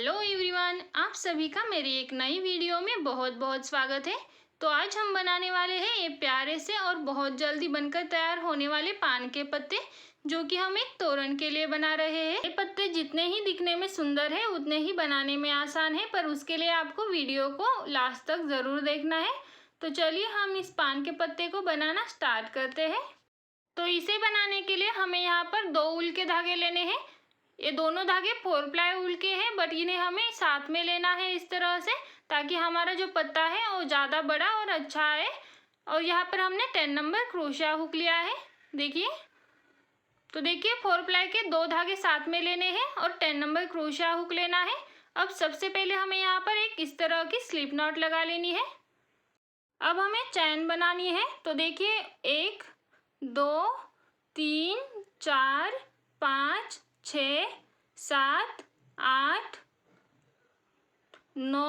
Hello everyone, आप सभी का मेरी एक नई वीडियो में बहुत बहुत स्वागत है। तो आज हम बनाने वाले हैं ये प्यारे से और बहुत जल्दी बनकर तैयार होने वाले पान के पत्ते, जो कि हम एक तोरण के लिए बना रहे हैं। ये पत्ते जितने ही दिखने में सुंदर है उतने ही बनाने में आसान है, पर उसके लिए आपको वीडियो को लास्ट तक ज़रूर देखना है। तो चलिए हम इस पान के पत्ते को बनाना स्टार्ट करते हैं। तो इसे बनाने के लिए हमें यहाँ पर 2 ऊल के धागे लेने हैं। ये दोनों धागे 4 प्लाई ऊल के हैं, बट इन्हें हमें साथ में लेना है इस तरह से, ताकि हमारा जो पत्ता है वो ज़्यादा बड़ा और अच्छा आए। और यहाँ पर हमने 10 नंबर क्रोशिया हुक लिया है। देखिए, तो देखिए 4 प्लाई के 2 धागे साथ में लेने हैं और 10 नंबर क्रोशिया हुक लेना है। अब सबसे पहले हमें यहाँ पर एक इस तरह की स्लिप नॉट लगा लेनी है। अब हमें चैन बनानी है। तो देखिए 1 2 3 4 5 6 7 8 9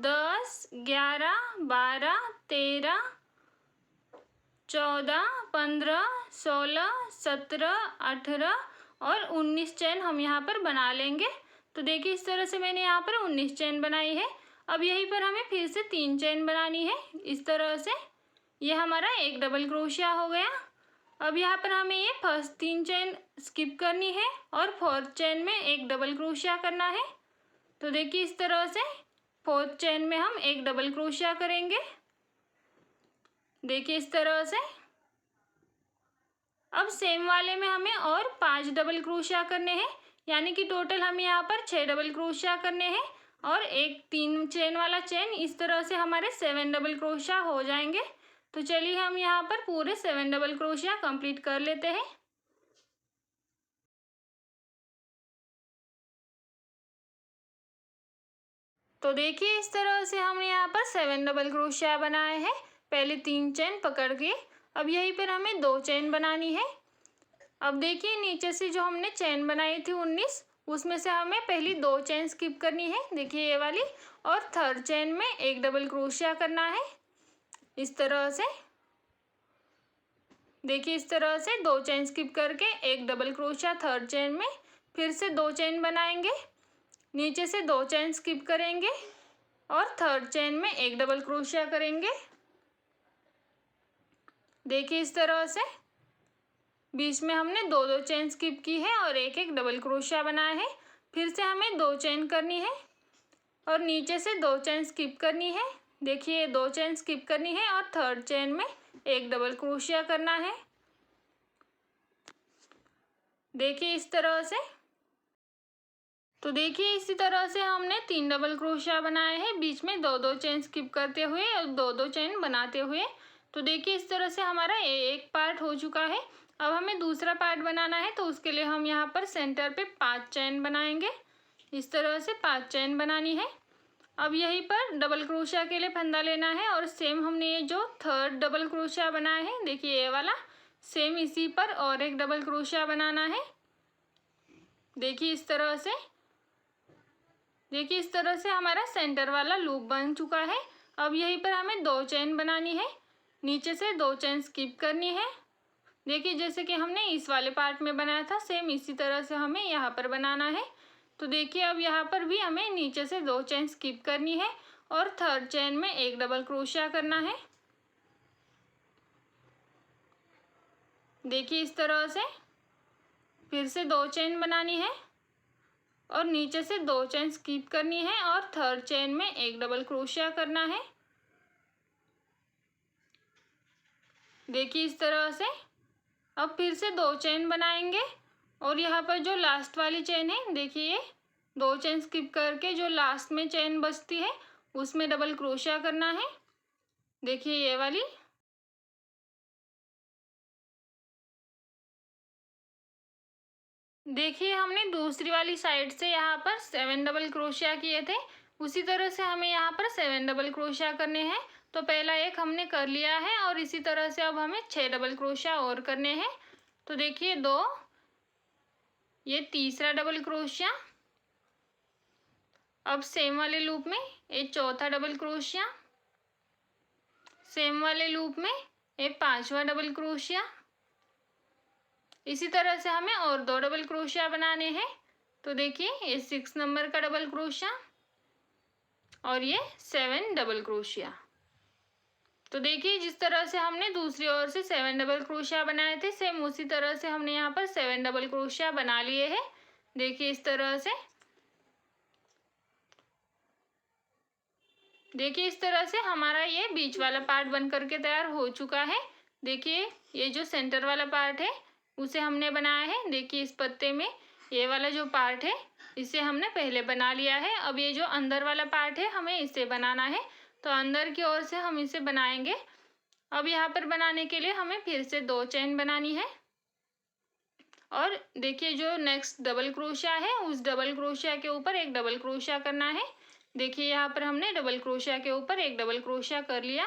10 11 12 13 14 15 16 17 18 और 19 चैन हम यहाँ पर बना लेंगे। तो देखिए इस तरह से मैंने यहाँ पर 19 चैन बनाई है। अब यहीं पर हमें फिर से 3 चैन बनानी है इस तरह से। ये हमारा एक डबल क्रोशिया हो गया। अब यहाँ पर हमें ये फर्स्ट 3 चैन स्किप करनी है और 4th चैन में एक डबल क्रोशिया करना है। तो देखिए इस तरह से 4th चैन में हम एक डबल क्रोशिया करेंगे। देखिए इस तरह से। अब सेम वाले में हमें और 5 डबल क्रोशिया करने हैं, यानी कि टोटल हमें यहाँ पर 6 डबल क्रोशिया करने हैं और एक 3 चैन वाला चैन, इस तरह से हमारे 7 डबल क्रोशिया हो जाएंगे। तो चलिए हम यहाँ पर पूरे 7 डबल क्रोशिया कंप्लीट कर लेते हैं। तो देखिए इस तरह से हमने यहाँ पर 7 डबल क्रोशिया बनाए हैं, पहले 3 चैन पकड़ के। अब यहीं पर हमें 2 चैन बनानी है। अब देखिए नीचे से जो हमने चैन बनाई थी 19, उसमें से हमें पहली 2 चैन स्किप करनी है, देखिए ये वाली, और 3rd चैन में एक डबल क्रोशिया करना है इस तरह से। देखिए इस तरह से 2 चैन स्किप करके एक डबल क्रोशिया 3rd चैन में, फिर से 2 चैन बनाएंगे, नीचे से 2 चैन स्किप करेंगे और 3rd चैन में एक डबल क्रोशिया करेंगे। देखिए इस तरह से बीच में हमने 2 चैन स्किप की है और एक एक डबल क्रोशिया बनाया है। फिर से हमें 2 चैन करनी है और नीचे से 2 चैन स्किप करनी है। देखिए 2 चैन स्किप करनी है और 3rd चैन में एक डबल क्रोशिया करना है। देखिए इस तरह से। तो देखिए इसी तरह से हमने 3 डबल क्रोशिया बनाए हैं, बीच में 2 चैन स्किप करते हुए और 2 चैन बनाते हुए। तो देखिए इस तरह से हमारा एक पार्ट हो चुका है। अब हमें दूसरा पार्ट बनाना है, तो उसके लिए हम यहाँ पर सेंटर पे 5 चैन बनाएंगे। इस तरह से 5 चैन बनानी है। अब यहीं पर डबल क्रोशिया के लिए फंदा लेना है और सेम हमने ये जो 3rd डबल क्रोशिया बनाया है, देखिए ये वाला, सेम इसी पर और एक डबल क्रोशिया बनाना है। देखिए इस तरह से। देखिए इस तरह से हमारा सेंटर वाला लूप बन चुका है। अब यहीं पर हमें 2 चैन बनानी है, नीचे से 2 चैन स्किप करनी है। देखिए जैसे कि हमने इस वाले पार्ट में बनाया था, सेम इसी तरह से हमें यहाँ पर बनाना है। तो देखिए अब यहाँ पर भी हमें नीचे से 2 चैन स्किप करनी है और 3rd चैन में एक डबल क्रोशिया करना है। देखिए इस तरह से। फिर से 2 चैन बनानी है और नीचे से 2 चैन स्किप करनी है और 3rd चैन में एक डबल क्रोशिया करना है। देखिए इस तरह से। अब फिर से 2 चैन बनाएंगे और यहाँ पर जो लास्ट वाली चैन है, देखिए ये 2 चैन स्किप करके जो लास्ट में चैन बचती है उसमें डबल क्रोशिया करना है। देखिए ये वाली। देखिए हमने दूसरी वाली साइड से यहाँ पर 7 डबल क्रोशिया किए थे, उसी तरह से हमें यहाँ पर 7 डबल क्रोशिया करने हैं। तो पहला एक हमने कर लिया है और इसी तरह से अब हमें 6 डबल क्रोशिया और करने हैं। तो देखिए 2, ये तीसरा डबल क्रोशिया। अब सेम वाले लूप में एक चौथा डबल क्रोशिया, सेम वाले लूप में एक 5वां डबल क्रोशिया। इसी तरह से हमें और 2 डबल क्रोशिया बनाने हैं। तो देखिए ये 6 नंबर का डबल क्रोशिया और ये 7 डबल क्रोशिया। तो देखिए जिस तरह से हमने दूसरी ओर से 7 डबल क्रोशिया बनाए थे, सेम उसी तरह से हमने यहाँ पर 7 डबल क्रोशिया बना लिए हैं। देखिए इस तरह से, देखिए इस तरह से हमारा ये बीच वाला पार्ट बन करके तैयार हो चुका है। देखिए ये जो सेंटर वाला पार्ट है उसे हमने बनाया है। देखिए इस पत्ते में ये वाला जो पार्ट है इसे हमने पहले बना लिया है। अब ये जो अंदर वाला पार्ट है हमें इसे बनाना है, तो अंदर की ओर से हम इसे बनाएंगे। अब यहाँ पर बनाने के लिए हमें फिर से 2 चेन बनानी है और देखिए जो नेक्स्ट डबल क्रोशिया है उस डबल क्रोशिया के ऊपर एक डबल क्रोशिया करना है। देखिए यहाँ पर हमने डबल क्रोशिया के ऊपर एक डबल क्रोशिया कर लिया।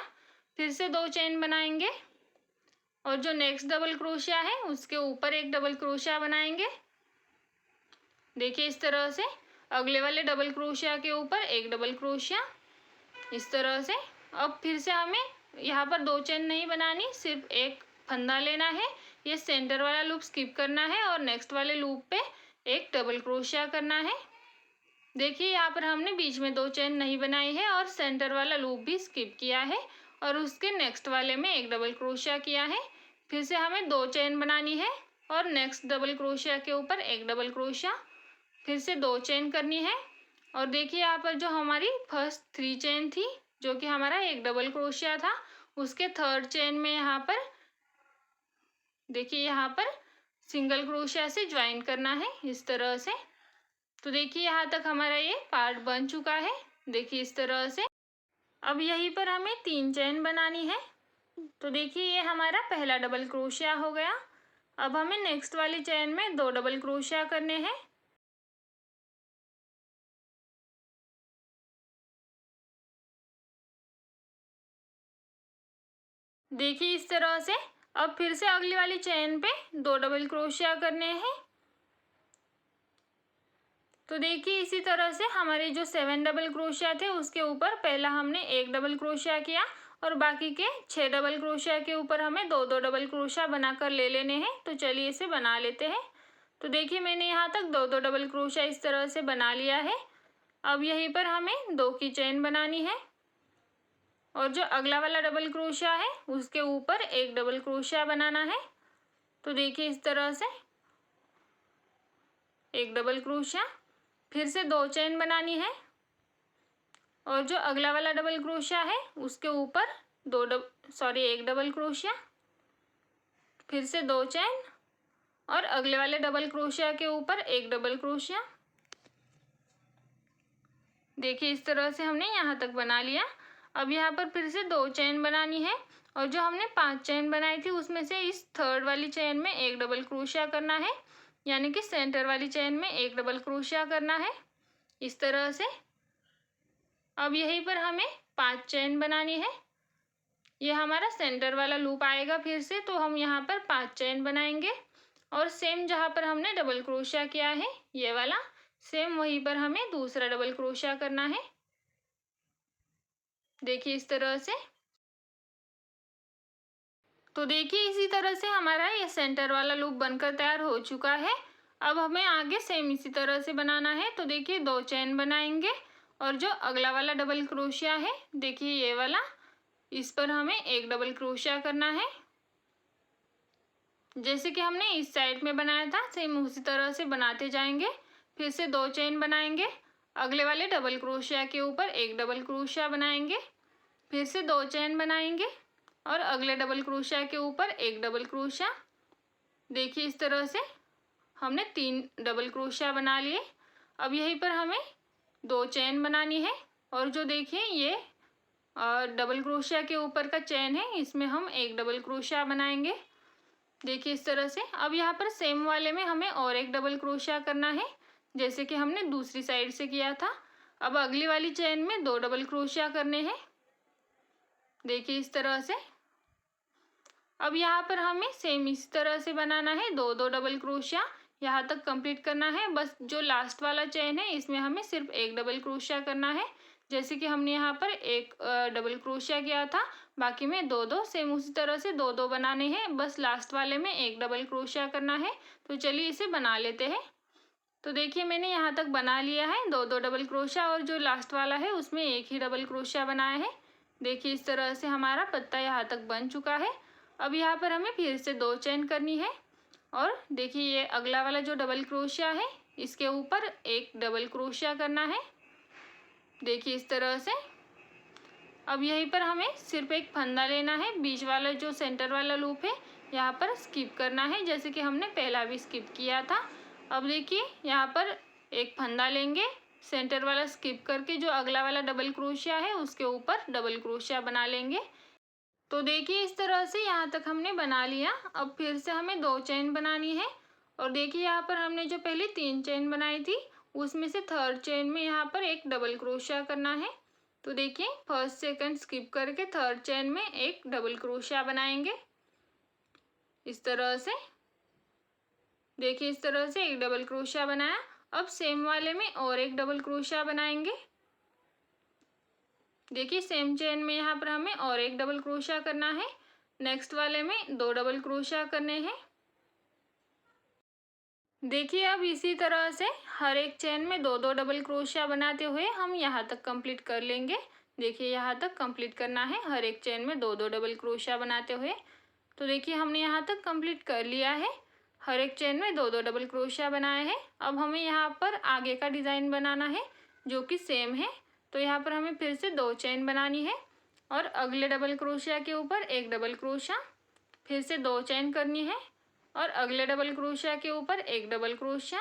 फिर से 2 चेन बनाएंगे और जो नेक्स्ट डबल क्रोशिया है उसके ऊपर एक डबल क्रोशिया बनाएंगे। देखिए इस तरह से अगले वाले डबल क्रोशिया के ऊपर एक डबल क्रोशिया, इस तरह से। अब फिर से हमें यहाँ पर 2 चेन नहीं बनानी, सिर्फ एक फंदा लेना है। ये सेंटर वाला लूप स्किप करना है और नेक्स्ट वाले लूप पे एक डबल क्रोशिया करना है। देखिए यहाँ पर हमने बीच में 2 चेन नहीं बनाई है और सेंटर वाला लूप भी स्किप किया है और उसके नेक्स्ट वाले में एक डबल क्रोशिया किया है। फिर से हमें 2 चेन बनानी है और नेक्स्ट डबल क्रोशिया के ऊपर एक डबल क्रोशिया, फिर से 2 चेन करनी है। और देखिए यहाँ पर जो हमारी फर्स्ट 3 चेन थी जो कि हमारा एक डबल क्रोशिया था, उसके थर्ड चेन में यहाँ पर देखिए यहाँ पर सिंगल क्रोशिया से ज्वाइन करना है इस तरह से। तो देखिए यहाँ तक हमारा ये पार्ट बन चुका है। देखिए इस तरह से। अब यहीं पर हमें 3 चेन बनानी है। तो देखिए ये हमारा पहला डबल क्रोशिया हो गया। अब हमें नेक्स्ट वाली चेन में 2 डबल क्रोशिया करने हैं। देखिए इस तरह से। अब फिर से अगली वाली चेन पे 2 डबल क्रोशिया करने हैं। तो देखिए इसी तरह से हमारे जो 7 डबल क्रोशिया थे उसके ऊपर पहला हमने एक डबल क्रोशिया किया और बाकी के 6 डबल क्रोशिया के ऊपर हमें 2-2 डबल क्रोशिया बनाकर ले लेने हैं। तो चलिए इसे बना लेते हैं। तो देखिए मैंने यहाँ तक 2-2 डबल क्रोशिया इस तरह से बना लिया है। अब यहीं पर हमें 2 की चेन बनानी है और जो अगला वाला डबल क्रोशिया है उसके ऊपर एक डबल क्रोशिया बनाना है। तो देखिए इस तरह से एक डबल क्रोशिया, फिर से 2 चेन बनानी है और जो अगला वाला डबल क्रोशिया है उसके ऊपर एक डबल क्रोशिया, फिर से 2 चेन और अगले वाले डबल क्रोशिया के ऊपर एक डबल क्रोशिया। देखिए इस तरह से हमने यहाँ तक बना लिया। अब यहाँ पर फिर से 2 चेन बनानी है और जो हमने 5 चेन बनाई थी उसमें से इस थर्ड वाली चेन में एक डबल क्रोशिया करना है, यानी कि सेंटर वाली चेन में एक डबल क्रोशिया करना है इस तरह से। अब यहीं पर हमें 5 चेन बनानी है। ये हमारा सेंटर वाला लूप आएगा फिर से, तो हम यहाँ पर 5 चेन बनाएंगे और सेम जहाँ पर हमने डबल क्रोशिया किया है ये वाला, सेम वहीं पर हमें दूसरा डबल क्रोशिया करना है। देखिए इस तरह से। तो देखिए इसी तरह से हमारा ये सेंटर वाला लूप बनकर तैयार हो चुका है। अब हमें आगे सेम इसी तरह से बनाना है। तो देखिए 2 चेन बनाएंगे और जो अगला वाला डबल क्रोशिया है देखिए ये वाला, इस पर हमें एक डबल क्रोशिया करना है। जैसे कि हमने इस साइड में बनाया था सेम उसी तरह से बनाते जाएंगे। फिर से 2 चेन बनाएंगे, अगले वाले डबल क्रोशिया के ऊपर एक डबल क्रोशिया बनाएंगे, फिर से 2 चेन बनाएंगे और अगले डबल क्रोशिया के ऊपर एक डबल क्रोशिया। देखिए इस तरह से हमने 3 डबल क्रोशिया बना लिए। अब यहीं पर हमें 2 चेन बनानी है और जो देखिए ये डबल क्रोशिया के ऊपर का चेन है इसमें हम एक डबल क्रोशिया बनाएंगे। देखिए इस तरह से। अब यहाँ पर सेम वाले में हमें और एक डबल क्रोशिया करना है जैसे कि हमने दूसरी साइड से किया था। अब अगली वाली चेन में 2 डबल क्रोशिया करने हैं। देखिए इस तरह से। अब यहाँ पर हमें सेम इस तरह से बनाना है, 2-2 डबल क्रोशिया यहाँ तक कंप्लीट करना है। बस जो लास्ट वाला चेन है इसमें हमें सिर्फ एक डबल क्रोशिया करना है, जैसे कि हमने यहाँ पर एक डबल क्रोशिया किया था। बाकी में 2-2 सेम उसी तरह से 2-2 बनाने हैं, बस लास्ट वाले में एक डबल क्रोशिया करना है। तो चलिए इसे बना लेते हैं। तो देखिए मैंने यहाँ तक बना लिया है 2 डबल क्रोशिया, और जो लास्ट वाला है उसमें एक ही डबल क्रोशिया बनाया है। देखिए इस तरह से हमारा पत्ता यहाँ तक बन चुका है। अब यहाँ पर हमें फिर से 2 चेन करनी है, और देखिए ये अगला वाला जो डबल क्रोशिया है इसके ऊपर एक डबल क्रोशिया करना है। देखिए इस तरह से। अब यहीं पर हमें सिर्फ एक फंदा लेना है, बीच वाला जो सेंटर वाला लूप है यहाँ पर स्किप करना है, जैसे कि हमने पहला भी स्किप किया था। अब देखिए यहाँ पर एक फंदा लेंगे, सेंटर वाला स्किप करके जो अगला वाला डबल क्रोशिया है उसके ऊपर डबल क्रोशिया बना लेंगे। तो देखिए इस तरह से यहाँ तक हमने बना लिया। अब फिर से हमें 2 चेन बनानी है, और देखिए यहाँ पर हमने जो पहले 3 चेन बनाई थी उसमें से थर्ड चेन में यहाँ पर एक डबल क्रोशिया करना है। तो देखिए फर्स्ट सेकंड स्किप करके थर्ड चेन में एक डबल क्रोशिया बनाएंगे इस तरह से। देखिए इस तरह से एक डबल क्रोशिया बनाया। अब सेम वाले में और एक डबल क्रोशिया बनाएंगे। देखिए सेम चेन में यहाँ पर हमें और एक डबल क्रोशिया करना है। नेक्स्ट वाले में 2 डबल क्रोशिया करने हैं। देखिए अब इसी तरह से हर एक चेन में 2 डबल क्रोशिया बनाते हुए हम यहाँ तक कंप्लीट कर लेंगे। देखिए यहाँ तक कंप्लीट करना है हर एक चेन में 2 डबल क्रोशिया बनाते हुए। तो देखिए हमने यहाँ तक कंप्लीट कर लिया है, हर एक चेन में 2 डबल क्रोशिया बनाए हैं। अब हमें यहाँ पर आगे का डिज़ाइन बनाना है जो कि सेम है। तो यहाँ पर हमें फिर से 2 चेन बनानी है, और अगले डबल क्रोशिया के ऊपर एक डबल क्रोशिया, फिर से 2 चेन करनी है, और अगले डबल क्रोशिया के ऊपर एक डबल क्रोशिया,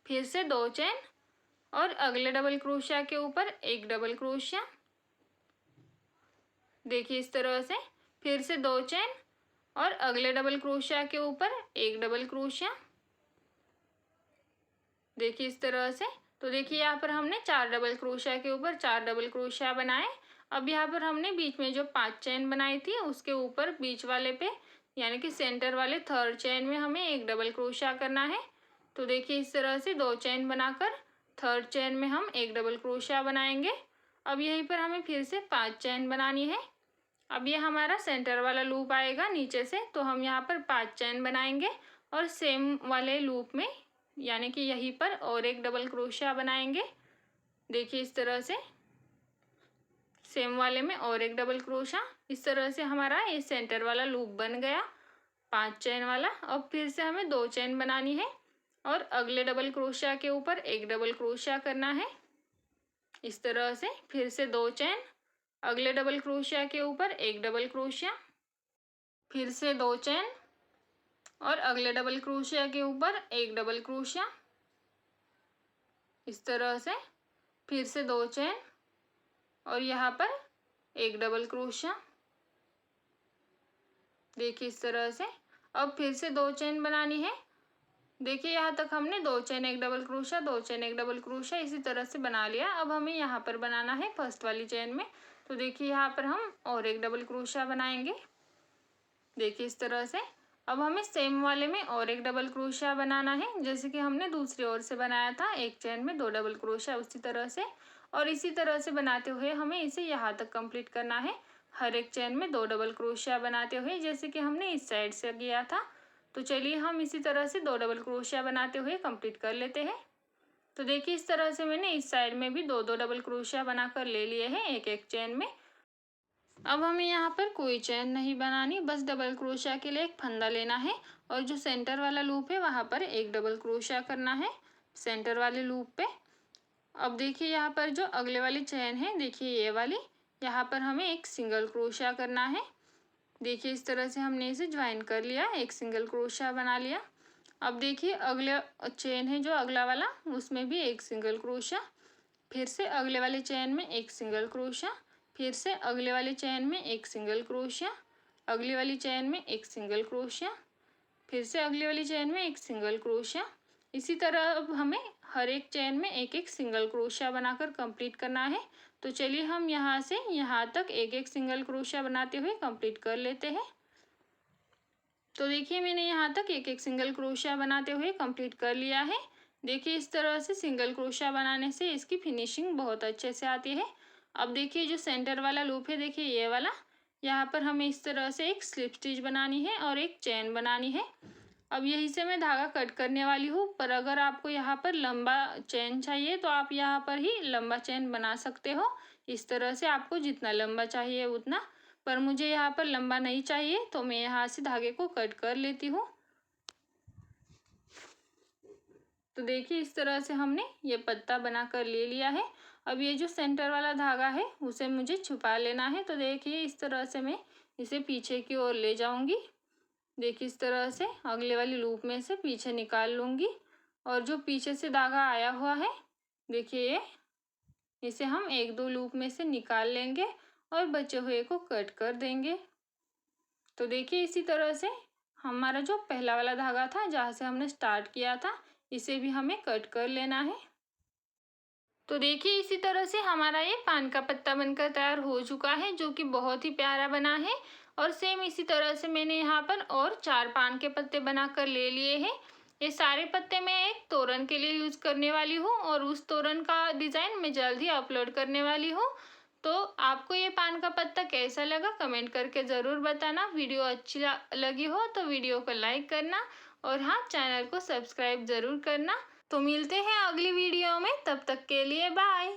फिर से 2 चेन, और अगले डबल क्रोशिया के ऊपर एक डबल क्रोशिया। देखिए इस तरह से। फिर से 2 चेन, और अगले डबल क्रोशिया के ऊपर एक डबल क्रोशिया। देखिए इस तरह से। तो देखिए यहाँ पर हमने 4 डबल क्रोशिया के ऊपर 4 डबल क्रोशिया बनाए। अब यहाँ पर हमने बीच में जो 5 चेन बनाई थी उसके ऊपर बीच वाले पे यानी कि सेंटर वाले थर्ड चेन में हमें एक डबल क्रोशिया करना है। तो देखिए इस तरह से 2 चेन बनाकर थर्ड चेन में हम एक डबल क्रोशिया बनाएंगे। अब यहीं पर हमें फिर से 5 चेन बनानी है। अब ये हमारा सेंटर वाला लूप आएगा नीचे से, तो हम यहाँ पर 5 चेन बनाएंगे, और सेम वाले लूप में यानी कि यहीं पर और एक डबल क्रोशिया बनाएंगे। देखिए इस तरह से, सेम वाले में और एक डबल क्रोशिया। इस तरह से हमारा ये सेंटर वाला लूप बन गया 5 चेन वाला। अब फिर से हमें 2 चेन बनानी है, और अगले डबल क्रोशिया के ऊपर एक डबल क्रोशिया करना है इस तरह से। फिर से 2 चेन, अगले डबल क्रोशिया के ऊपर एक डबल क्रोशिया, फिर से 2 चेन, और अगले डबल क्रोशिया के ऊपर एक डबल क्रोशिया इस तरह से। फिर से 2 चेन, और यहाँ पर एक डबल क्रोशिया। देखिए इस तरह से। अब फिर से 2 चेन बनानी है। देखिए यहाँ तक हमने 2 चेन एक डबल क्रोशिया, 2 चेन एक डबल क्रोशिया इसी तरह से बना लिया। अब हमें यहाँ पर बनाना है फर्स्ट वाली चेन में। तो देखिए यहाँ पर हम और एक डबल क्रोशिया बनाएंगे। देखिए इस तरह से। अब हमें सेम वाले में और एक डबल क्रोशिया बनाना है, जैसे कि हमने दूसरी ओर से बनाया था, एक चेन में 2 डबल क्रोशिया उसी तरह से। और इसी तरह से बनाते हुए हमें इसे यहाँ तक कंप्लीट करना है, हर एक चेन में 2 डबल क्रोशिया बनाते हुए, जैसे कि हमने इस साइड से किया था। तो चलिए हम इसी तरह से 2 डबल क्रोशिया बनाते हुए कंप्लीट कर लेते हैं। तो देखिए इस तरह से मैंने इस साइड में भी 2 डबल क्रोशिया बनाकर ले लिए हैं एक एक चेन में। अब हमें यहाँ पर कोई चेन नहीं बनानी, बस डबल क्रोशिया के लिए एक फंदा लेना है, और जो सेंटर वाला लूप है वहाँ पर एक डबल क्रोशिया करना है सेंटर वाले लूप पे। अब देखिए यहाँ पर जो अगले वाली चेन है, देखिए ये वाली, यहाँ पर हमें एक सिंगल क्रोशिया करना है। देखिए इस तरह से हमने इसे ज्वाइन कर लिया, एक सिंगल क्रोशिया बना लिया। अब देखिए अगला चेन है जो अगला वाला, उसमें भी एक सिंगल क्रोशिया, फिर से अगले वाले चेन में एक सिंगल क्रोशिया, फिर से अगले वाले चेन में एक सिंगल क्रोशिया, अगली वाली चेन में एक सिंगल क्रोशिया, फिर से अगली वाली चेन में एक सिंगल क्रोशिया। इसी तरह अब हमें हर एक चेन में एक एक सिंगल क्रोशिया बनाकर कंप्लीट करना है। तो चलिए हम यहाँ से यहाँ तक एक एक सिंगल क्रोशिया बनाते हुए कंप्लीट कर लेते हैं। तो देखिए मैंने यहाँ तक एक एक सिंगल क्रोशिया बनाते हुए कंप्लीट कर लिया है। देखिए इस तरह से सिंगल क्रोशिया बनाने से इसकी फिनिशिंग बहुत अच्छे से आती है। अब देखिए जो सेंटर वाला लूप है, देखिए ये वाला, यहाँ पर हमें इस तरह से एक स्लिप स्टिच बनानी है और एक चेन बनानी है। अब यहीं से मैं धागा कट करने वाली हूँ, पर अगर आपको यहाँ पर लंबा चेन चाहिए तो आप यहाँ पर ही लंबा चेन बना सकते हो। इस तरह से आपको जितना लंबा चाहिए उतना, पर मुझे यहाँ पर लंबा नहीं चाहिए तो मैं यहाँ से धागे को कट कर लेती हूँ। तो देखिए इस तरह से हमने ये पत्ता बना कर ले लिया है। अब ये जो सेंटर वाला धागा है उसे मुझे छुपा लेना है। तो देखिए इस तरह से मैं इसे पीछे की ओर ले जाऊंगी। देखिए इस तरह से अगले वाली लूप में से पीछे निकाल लूंगी, और जो पीछे से धागा आया हुआ है देखिए ये, इसे हम एक दो लूप में से निकाल लेंगे और बचे हुए को कट कर देंगे। तो देखिए इसी तरह से हमारा जो पहला वाला धागा था जहाँ से हमने स्टार्ट किया था, इसे भी हमें कट कर लेना है। तो देखिए इसी तरह से हमारा ये पान का पत्ता बनकर तैयार हो चुका है, जो कि बहुत ही प्यारा बना है। और सेम इसी तरह से मैंने यहाँ पर और 4 पान के पत्ते बनाकर ले लिए हैं। ये सारे पत्ते मैं एक तोरण के लिए यूज़ करने वाली हूँ, और उस तोरण का डिज़ाइन मैं जल्द ही अपलोड करने वाली हूँ। तो आपको ये पान का पत्ता कैसा लगा कमेंट करके ज़रूर बताना। वीडियो अच्छी लगी हो तो वीडियो को लाइक करना, और हाँ, चैनल को सब्सक्राइब ज़रूर करना। तो मिलते हैं अगली वीडियो में, तब तक के लिए बाय।